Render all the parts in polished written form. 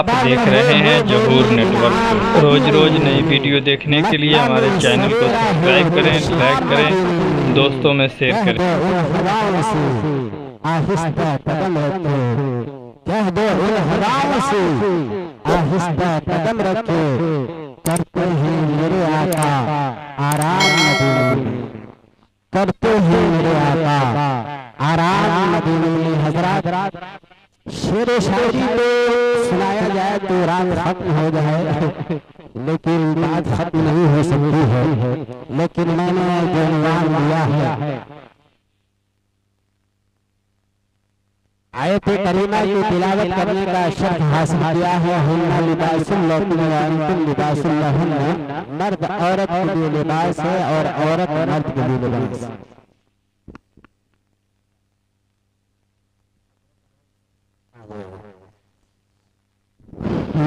आप देख रहे हैं जहूर नेटवर्क। रोज रोज नई वीडियो देखने के लिए हमारे चैनल को सब्सक्राइब करें, लाइक करें, दोस्तों में शेयर करें। आहिस्ता कदम रखे, कह दो उन हवाओं से आहिस्ता कदम रखे, करते हैं मेरे आका आराम मदीने में, करते हैं मेरे आका आराम मदीने में। हजरात शेर शायरी तो सुनाया जाए तो रात खत्म हो जाए, लेकिन बात खत्म नहीं हो सकती है। लेकिन मैंने जो इनाम दिया है आयत करीमा की तिलावत करने का शर्त हासिल किया है। हुन्ना लिबासुल लकुम व अंतुम लिबासुल लहुन्ना, मर्द औरत के लिए लिबास है और औरत मर्द के लिए लिबास है।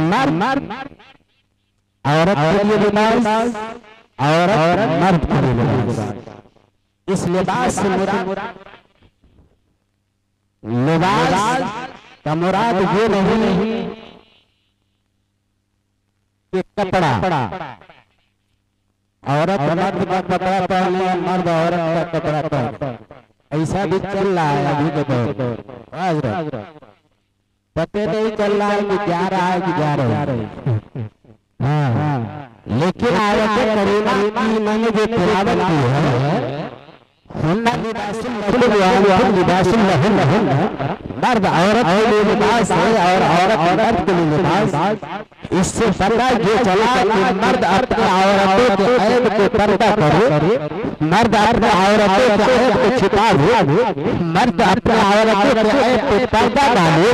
मर्द औरत के लिए लिबास, औरत मर्द के लिए लिबास। इस लिबास से मुराद लिबास का मुराद ये नहीं कि कपड़ा, औरत मर्द का कपड़ा पहने, मर्द औरत का कपड़ा पहने, ऐसा भी चल रहा है अभी के दौर। पता नहीं चल रहा है कि जा रहा है कि जा रहे हैं। हाँ, लेकिन आयत करीमा की मैंने जो तिलावत की है, मर्द औरत के लिए लिबास है और औरत मर्द के लिए लिबास। इससे पता ये चला कि मर्द अपने औरतों के ऐब को पर्दा करे, मर्द अपने औरतों के ऐब को छिपा दे, मर्द अपने औरतों के ऐब को पर्दा डाले,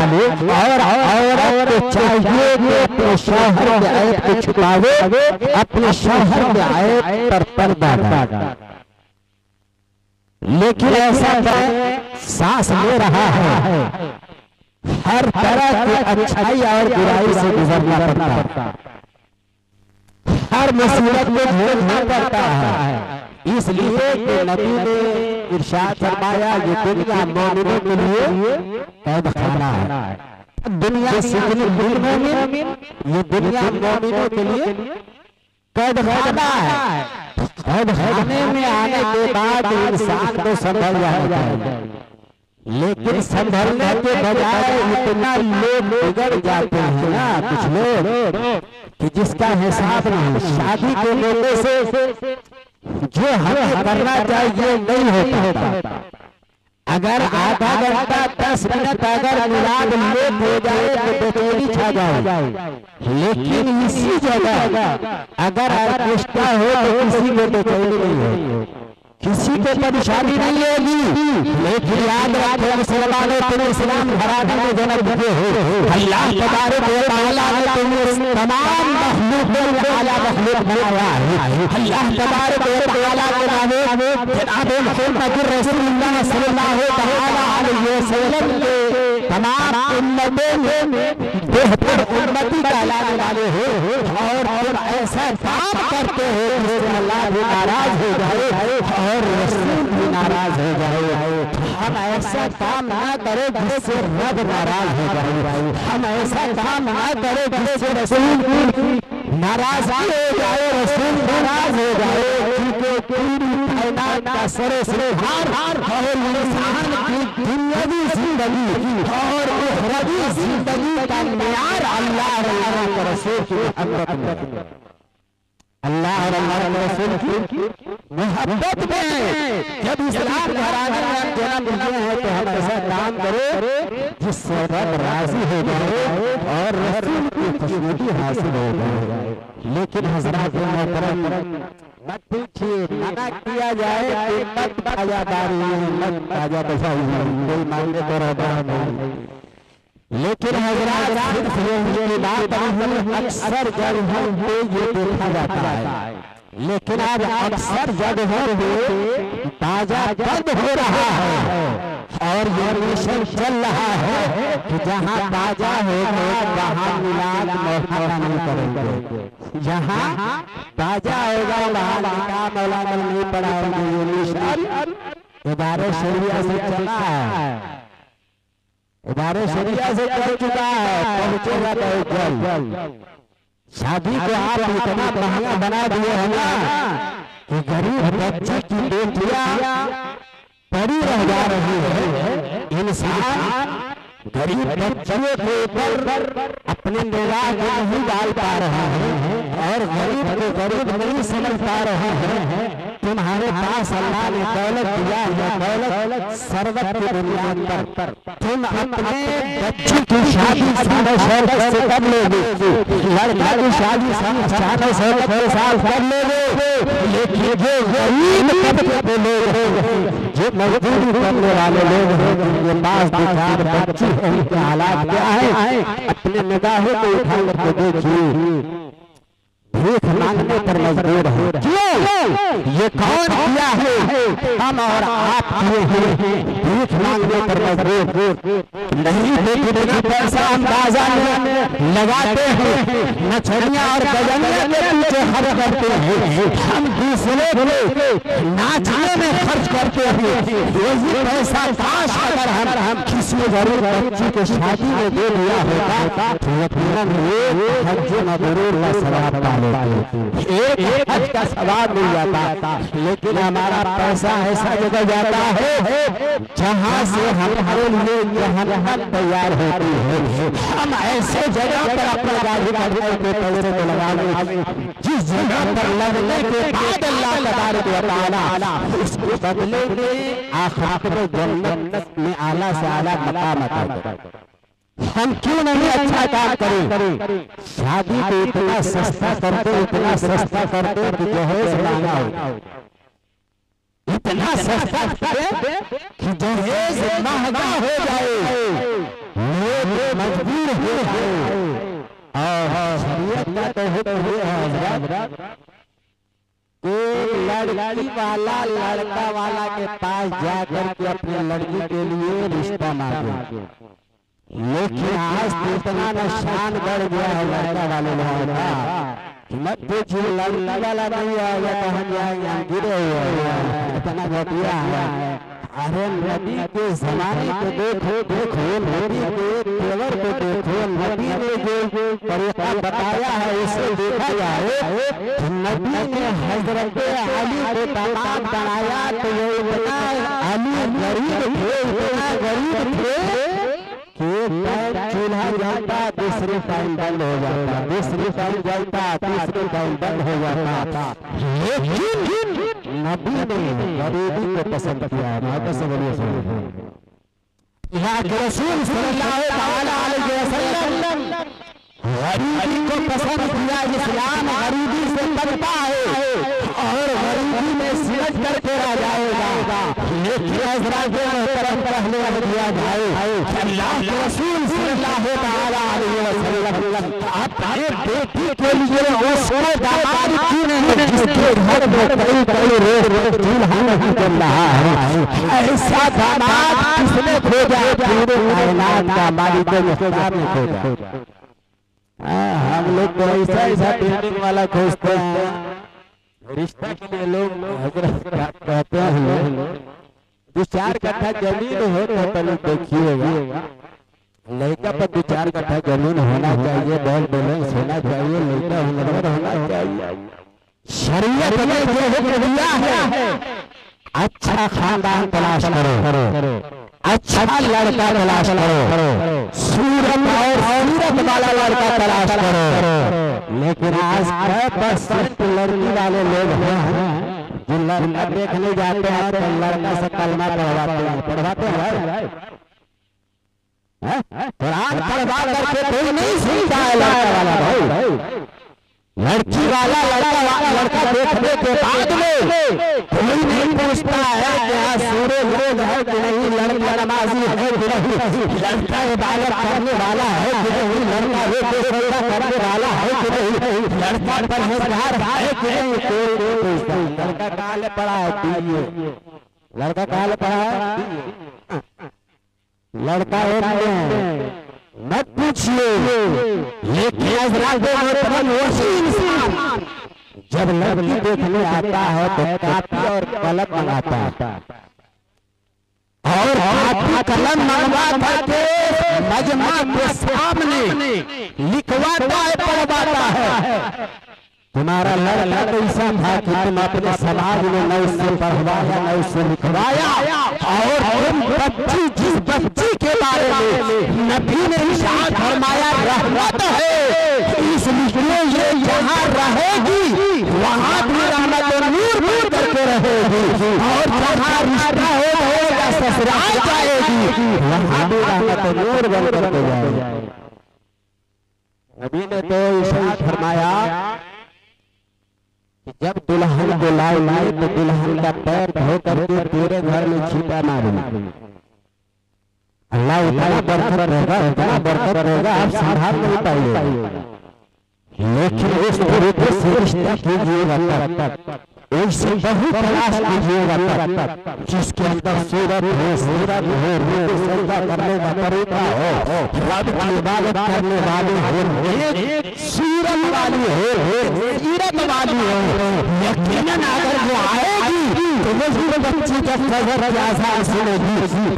और औरत को चाहिए कि अपने शौहर के ऐब को छुपावे, अपने शौहर के ऐब पर पर्दा डाले। लेकिन ऐसा सांस ले रहा है, हर तरह की अच्छाई और बुराई से गुजरना पड़ता है, हर मुसीबत में झेलना पड़ता है। इसलिए कि नबी ने इरशाद फरमाया ये दुनिया मोमिनों के लिए कैद खाना है। दुनिया सिजन मोमिन, ये दुनिया मोमिनों के लिए कैद खाना है। कैद खाने में आने के बाद इंसान को संभल जाना चाहिए, लेकिन संभलने के बजाय इतना लोग बिगड़ जाते हैं ना कुछ लोग कि जिसका हिसाब नहीं। शादी के मौके से जो हमें करना चाहिए नहीं होता। अगर आधा घंटा 10 मिनट अगर मिलाद लेट हो जाए तो बेचैनी छा जाए, लेकिन इसी जगह अगर ऑर्केस्ट्रा हो तो किसी को बेचैनी नहीं हो, किसी को परेशानी नहीं होगी। लेकिन याद रखें मुसलमानों, तुम इस्लाम घराने में जन्म लिए हो। अल्लाह तबारक व तआला ने तुम्हें तमाम मखलूकों में आला मखलूक बनाया है। अल्लाह तबारक व तआला के नामे जनाब मोहम्मद रसूलुल्लाह सल्लल्लाहु तआला अलैहि वसल्लम के तमाम उम्मतों में बेहतर उम्मती कहलाने वाले हो, और तुम ऐसा काम करते हो जिससे अल्लाह भी नाराज हो जाए और रसूल भी नाराज हो जाए। हम ऐसा काम ना करें जिससे रब नाराज हो जाए, हम ऐसा काम ना करें जिससे रसूल की नाराजगी हो जाए, रसूल नाराज हो जाए। क्योंकि पूरी कायनात का सरोसर और इंसान की दुनियावी जिंदगी और उखरवी जिंदगी का मियार अल्लाह और रसूल की मोहब्बत में, अल्लाह और अल्लाह के रसूल की मोहब्बत में। जब इस्लाम घराने में आप जन्म लिए हैं तो हम ऐसा काम करें जिससे रब राजी हो जाए और रसूल की खुशनुदी हासिल हो जाए। लेकिन हजरात मोहतरम, मत पूछिए, मना किया जाए कि मत ताजादारी, मत ताजा बजाई, कोई मांगे तो रबा नहीं। लेकिन हजरात ये बात अक्सर जगहों पे ये देखा जाता है, लेकिन आज अक्सर जगहों पे ताजा बंद हो रहा है और ये मिशन चल रहा है कि जहाँ ताजा होगा वहाँ मिलाद मौका नहीं करेंगे, जहाँ ताजा होगा वहाँ निकाह मौलाना नहीं पढ़ाएंगे। ये मिशन इदारे शरिया से चला है। इदारे शरिया से चल चुका है, पहुंचेगा बहुत जल्द। शादी को आप इतना महंगा बना दिए हैं ना कि गरीब बच्चे की बेटियां पड़ी रह जा रही है। इंसान गरीब बच्चों के ऊपर अपने निगाह को नहीं डाल पा रहा है और गरीब को गरीब नहीं समझ पा रहा है। तुम्हारे पास अल्लाह ने दौलत दिया है, दौलत सर्वत की बुनियाद पर तुम अपने बच्ची की शादी साढ़े 100 से कर लोगे, लड़का की शादी साढ़े 100 साल कर लोगे, लेकिन जो गरीब तबके के लोग हैं, जो मजदूरी करने वाले लोग हैं, जिनके पास बेकार बच्ची है, उनके हालात क्या है, अपने निगाहों को उठा करके देखिए, भीख मांगने पर मजबूर है। क्यों? ये कौन किया है? हम और आप किए हैं। भीख मांगने पर मजबूर नहीं, लेकिन पैसा हम बाजार में लगाते हैं, मछलियाँ और गजनिया के पीछे खर्च करते हैं, हम दूसरे को नाचने में खर्च करते हैं। यही पैसा काश अगर हम किसी गरीब बच्ची की शादी में दे दिया होता तो यकीनन हज मबरूर का सवाब पा लेते, एक हज का सवाब मिल जाता। लेकिन हमारा पैसा ऐसा जगह जाता है जहाँ से हमारे लिए जहन्नम तैयार होती है। हम ऐसे जगह पर अपना गाड़ी करने के पैसे को लगाने, जिस जगह पर लगने के बाद अल्लाह तबारक व तआला उसके बदले में आखिरत में जन्नत में आला से आला मकाम अता करेगा। हम क्यों नहीं अच्छा काम करें? शादी को इतना सस्ता करते, इतना सस्ता करते कि दहेज महंगा हो, इतना सस्ता करते कि दहेज महंगा हो जाए, लोग मजबूर हो जाए। और शरीयत का तो हुक्म है हज़रत कि लड़की वाला लड़का वाला के पास जाकर के अपनी लड़की के लिए रिश्ता मांगे। लेकिन आज तो इतना न शान बढ़ गया है लड़का वाले लोगों का, मत पूछिए, लड़का वाला नहीं आएगा तो हम यहाँ गिरे हुए हैं, इतना घटिया है। अरे नबी के जमाने को देखो, नबी के तेवर को देखो, नबी ने जो तरीका बताया है उसे देखा जाए। नबी ने हजरत अली को दामाद बनाया तो वो इतना अली गरीब थे, इतना गरीब थे चूल्हा जलता, दूसरे टाइम बंद हो जाता, दूसरे टाइम जलता, तीसरे टाइम बंद हो जाता। लेकिन नबी ने गरीबी को पसंद किया। यहाँ के रसूल सल्लल्लाहु अलैहि वसल्लम गरीबी को पसंद किया। इस्लाम गरीबी से बनता है और गरीबी में सिमट करके रह जाएगा। लेकिन हज़रत मोहतरम पहले दिया जाए, अल्लाह के रसूल सल्लल्लाहु अलैहि वसल्लम अपने बेटी के लिए उसको दामाद क्यों नहीं, जिसके घर में कई रोज चूल्हा नहीं जल रहा है, ऐसा दामाद किसने खोजा? पूरे कायनात का मालिक मुख्तार ने खोजा। हम लोग तो ऐसा बिल्डिंग वाला खोजते हैं, रिश्ता के लिए लोग हजरत कहते हैं 2-4 कट्ठा जमीन हो तो पहले देखिएगा, लड़का पर 2-4 कट्ठा जमीन होना चाहिए, बैल बैलेंस होना चाहिए, लड़का हुनरमंद होना चाहिए। शरीयत ने जो हुक्म दिया है, अच्छा खानदान तलाश करो, अच्छा लड़का तलाश करो, सूरत और सूरत वाला लड़का तलाश करो। लेकिन आज 100% लड़की वाले लोग हैं जो लड़का देखने जाते हैं तो लड़का से कलमा पढ़वाते हैं। कुरान पढ़वा करके कोई नहीं सुनता है लड़का वाला भाई, लड़की वाला लड़का देखने के बाद में कोई नहीं पूछता है कि यहाँ सूरे लोग है कि नहीं, लड़का नमाजी है कि नहीं, लड़का इबादत करने वाला है कि नहीं, लड़का रोज़े सजदा करने वाला है कि नहीं, लड़का परहेजगार है कि नहीं, कोई पूछता है। लड़का कहाँ ले पड़ा है? लड़का कहाँ ले पड़ा है? लड़का मत पूछिए। लेकिन इंसान जब लड़की देखने आता है तो कापी और कलम मंगाता है और हाथी कलम मंगवा करके मजमा के सामने लिखवाता है, पढ़वाता है। तुम्हारा लड़का कैसा था कि तुम अपने समाज में न उससे पढ़वाया न उससे लिखवाया, और तुम बच्ची, जिस बच्ची के बारे में नबी ने इरशाद फरमाया रहमत है, इसलिए ये जहाँ रहेगी वहाँ भी रहमत और नूर बन करके रहेगी, और जहाँ रिश्ता होगा ससुराल जाएगी वहाँ भी रहमत और नूर बन करके जाएगी। नबी ने तो इरशाद फरमाया जब दुल्हन को लाए तो दुल्हन का पैर धो करके तेरे घर में छींटा मारूं। अल्लाह उतना बरकत रहेगा, उतना बरकत रहेगा, आप संभाल नहीं पाइएगा। लेकिन उस तरीके से रिश्ता कीजिएगा तब उससे बहुत तलाश कीजिएगा तब जिसके अंदर सूरत हो, सूरत हो, रूप सजदा करने का तरीका हो, रब की इबादत करने वाली हो, सूरत वाली हो, सीरत वाली हो, यकीनन अगर वो आएगी तो वो बच्ची का सजर आसान सुनेगी,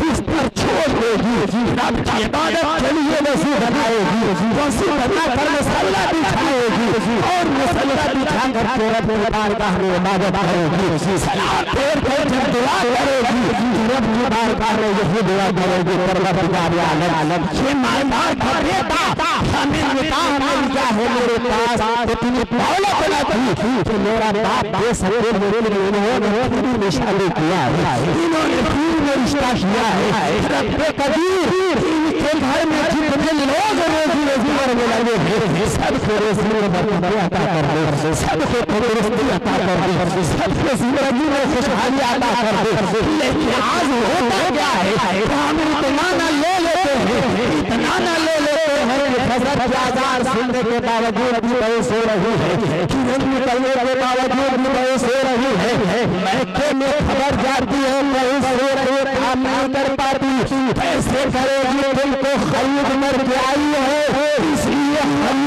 इस पर छोड़ देगी, रब की इबादत के लिए वसी बनाएगी, वसी बनाकर मसल्ला बिछाएगी और मसल्ला बिछा करके रब के बारगाह में इबादत करेगी, सलाम फेर कर जब दुआ करेगी, रब की बारगाह में यही दुआ करेगी, परवरदिगार आलम ये मायदान बेटा हमें बता मिल गया है मेरे पास, इतनी दौलत न थी कि मेरा बाप दे सके, मेरे लिए इन्होंने शादी किया है, इन्होंने में रिश्ता किया है। रब्बे कदीर इनके घर में जितने लोग रोजी रोजी करने लगे हैं सबको रोजी में बरकत अता कर दे, सबको तंदुरुस्ती अता कर दे, सबको जिंदगी में खुशहाली अता कर दे। लेकिन आज होता क्या है, हम इतना न ले लेते हैं, इतना न ले लेते हैं कि फजर की अज़ान सुनने के बावजूद भी बेहोश हो रही है, किरण निकलने के बावजूद भी बेहोश हो रही है, महके में खबर जाती है बेहोश हो रही है, काम नहीं कर पाती, कैसे करेगी तुमको खरीद मर के आई है, इसलिए हम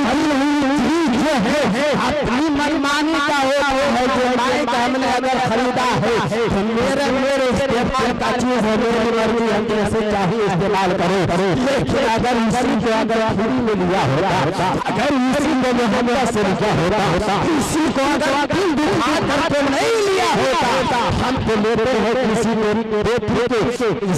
अपनी मनमानी का है जो माइक हमने अगर खरीदा है तो मेरे इस्तेमाल का चीज है, मेरी मर्जी हम जैसे चाहिए इस्तेमाल करो। लेकिन अगर इसी को अगर फ्री में लिया होता, अगर इसी को मोहब्बत से लिया होता, इसी को अगर दिल दुखा करके नहीं लिया होता, हम तो लेते हैं किसी मेरी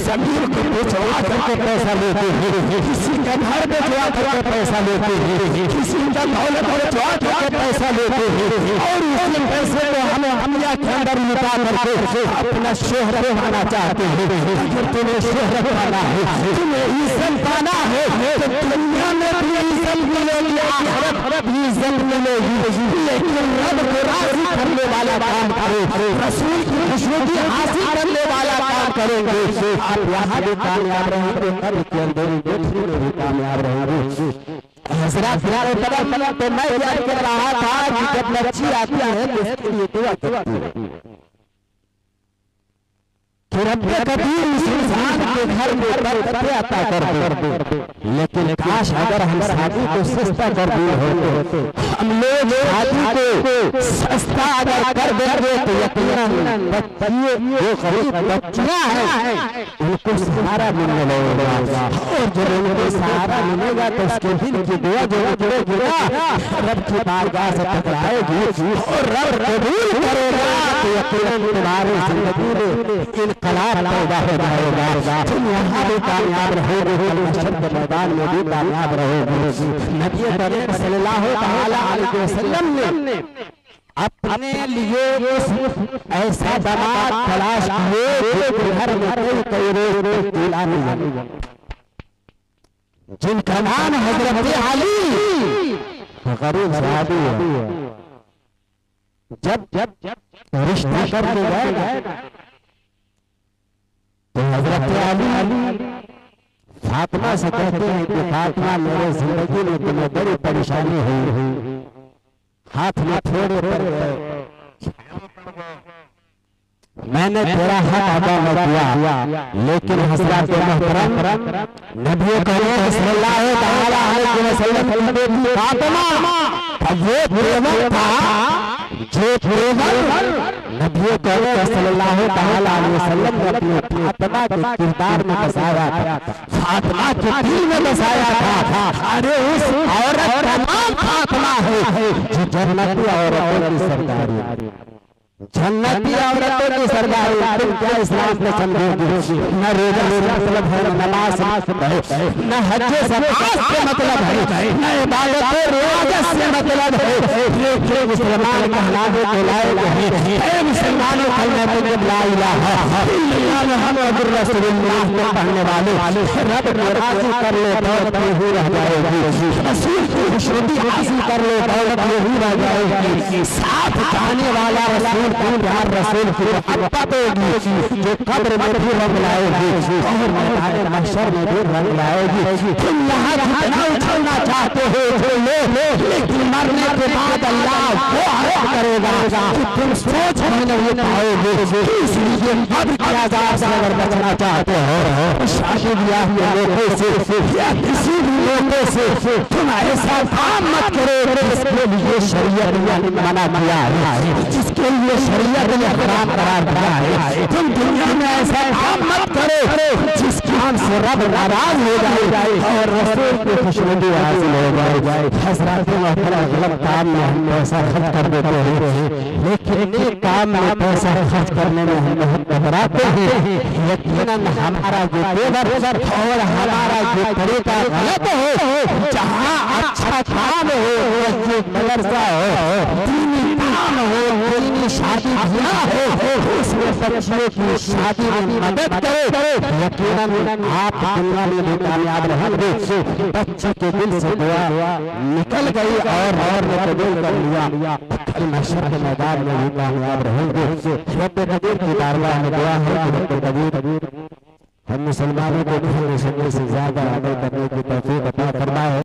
जमीन को बेचवा करके पैसा लेते हैं, किसी का घर बेचवा करके पैसा लेते हैं, किसी का दौलत बेचवा करके पैसा लेते हैं, और उसी पैसे को हमें हमिया के अंदर लुटा करके अपना शोहरत पाना चाहते हैं। अगर तुम्हें शोहरत पाना है, तुम्हें इज्जत पाना है तो दुनिया में भी इज्जत मिलेगी, आखिरत भी इज्जत मिलेगी, लेकिन रब को राजी करने वाला काम करो, रसूल की खुशनुदी हासिल करने वाला काम करेंगे, आप यहाँ भी कामयाब रहेंगे, कब्र के अंदर में भी कामयाब रहेंगे। हजरत तो मैं याद कर रहा था कि जब बच्ची आती है तो उसके लिए दुआ करती है कि रब्बे कदीर इस इंसान के घर में बरकत अता कर दे। लेकिन काश अगर हम शादी को सस्ता कर दिए होते, हम लोग शादी को सस्ता अगर कर देंगे तो यकीनन बच्चियों जो गरीब बच्चियां हैं उनको सहारा मिलने लगेगा, और जब उनको सहारा मिलेगा तो उसके दिल की दुआ जो जुड़ेगी रब की बारगाह से टकराएगी और रब कबूल करेगा, तो यकीनन तुम्हारी जिंदगी में इनकलाब पैदा हो जाएगा, तुम यहाँ भी कामयाब रहोगे, कल महशर के मैदान में भी कामयाब रहोगे। नबी करीम सल्लल्लाहु अलैहि वसल्लम ने अपने लिए ऐसा दामाद तलाश किए जो घर में कई रोज दूल्हा नहीं, जिनका नाम हजरत अली गरीब साहबी है। जब रिश्ता करने गए तो हजरत अली फातिमा से कहते हैं कि फातिमा मेरे जिंदगी में तुम्हें बड़ी परेशानी हुई, हाथ में थोड़े पर मैंने तेरा हक अदा न किया, लेकिन हजरत मोहतरम नबी करीम सल्लल्लाहु अलैहि वसल्लम की बेटी फातिमा का वो प्रेम था जो केवल नबी करीम सल्लल्लाहु तआला अलैहि वसल्लम ने अपनी फातिमा के किरदार में बसाया था, फातिमा के दिल में बसाया था। अरे उस औरत का नाम फातिमा है जो जन्नती औरतों की सरदारी, जन्नती औरतों की सरदारी। तुम क्या इस्लाम को समझोगे? न रोजा से मतलब है, न नमाज से न हज से मतलब है, न इबादत रियाजत से मतलब है। जो मुसलमान कहलाने के लायक है, ऐ मुसलमानों कलमा तैयब ला इलाहा इल्लल्लाह मुहम्मदुर रसूलुल्लाह को पढ़ने वाले रब को राजी कर लो दौलत यही रह जाएगी, रसूल की खुशनुदी हासिल कर लो दौलत यही रह जाएगी। साथ जाने वाला रसूल प्यार रसूल की मोहब्बत होगी जो कब्र में भी रंग लाएगी और मैदान महशर में भी रंग लाएगी। तुम यहाँ कितना उछलना चाहते हो लेकिन मरने के बाद अल्लाह वो हक करेगा कि तुम सोच भी नहीं पाओगे। इसलिए कब्र के अज़ाब से अगर बचना चाहते हो शादी ब्याह के लोगों से या किसी भी लोगों से तुम ऐसा काम मत करो जिसके लिए शरीयत ने मना किया है, जिसके लिए शरीयत ने हराम करार दिया है। तुम दुनिया में ऐसा काम मत करो जिस काम से रब नाराज हो जाए और रसूल की खुशनुदी हासिल हो जाए। हज़रात गलत काम में हम पैसा खर्च कर देते हैं, लेकिन नेक काम में पैसा खर्च करने में हम घबराते हैं। यकीनन हमारा जो तेवर और हमारा जो तरीका गलत हो, जहाँ अच्छा काम हो, मस्जिद मदरसा हो, दीनी काम हो, दीनी शादी ब्याह हो, उसमें बच्चों की शादी में मदद करो। यकीनन आप दुनिया में भी कामयाब रहेंगे। बच्चे के दिल से दुआ निकल गई और ने कबूल कर लिया, कल महशर के मैदान में भी कामयाब रहेंगे। रब कबीर की बारगाह में दुआ है कि रब कबीर हम मुसलमानों को सुनने से ज्यादा अमल करने की तौफीक अता फरमाए।